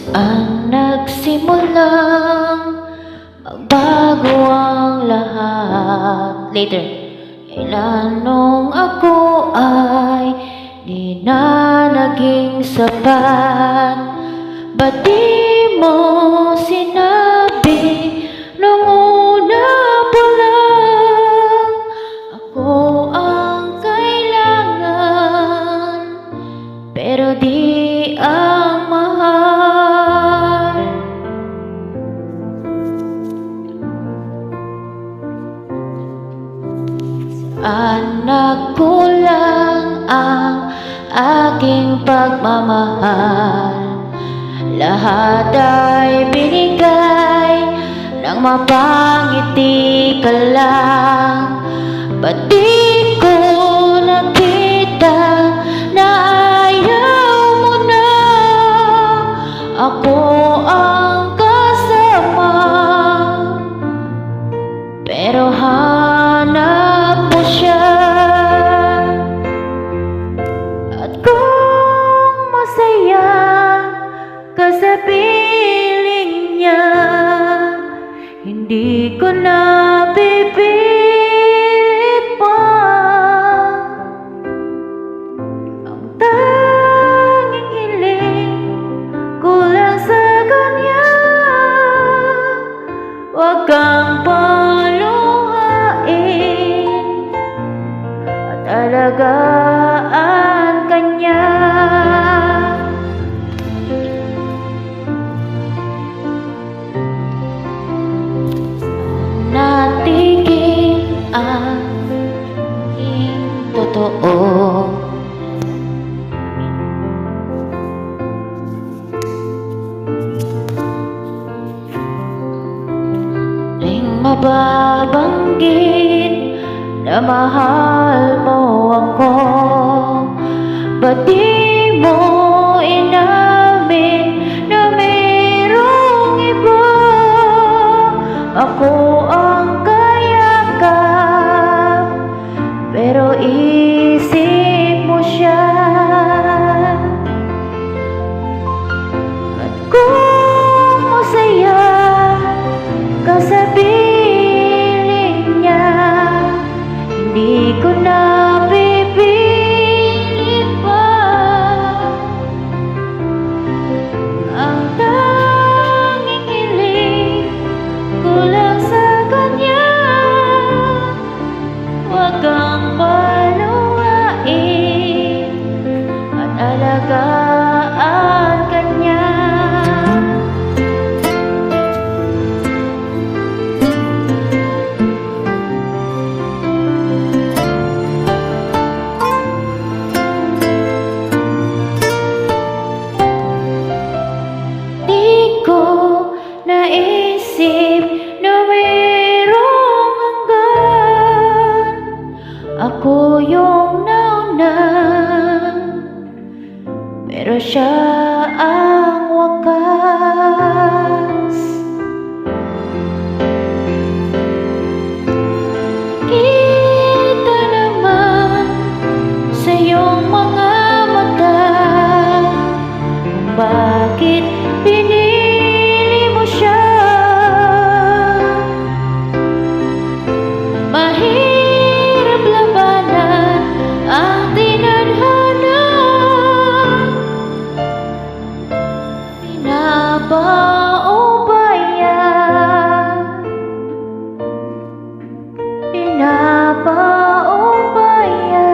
Saan nagsimulang magbago ang lahat? Later. Kailan nung ako ay di na naging sapat? Ba't di mo sinabi nung una pa lang ako ang kailangan, pero di ang mahal? Saan nagkulang ang aking pagmamahal? Lahat ay binigay nang mapangiti ka lang. Ba't di ko nakita na ayaw mo na ako ang kasama? Pero hanap mo siya, at kung masaya ka sa piling niya, hindi ko na pipilit pa. Ang tanging hiling ko lang sa kanya, wag kang paluhain at alagaan kanya. Natigil ang aking totoo. Ring mababanggit na mahal mo ako, ba't di mo inamin na mayroong iba? Ako ang kayakap, pero isip mo siya. At kung masaya ka sa piling niya, hindi ko na pipilit pa. Ang tanging hiling ko lang sa kanya, wag kang paluhain at alagaan kanya. Di ko naisip na mayroong hanggan, ako yung nauna, pero siya ang wakas. Kita naman sa iyong mga mata kung bakit pinili mo siya. Mahirap labanan ang tinadhana, pinapaubaya, pinapaubaya,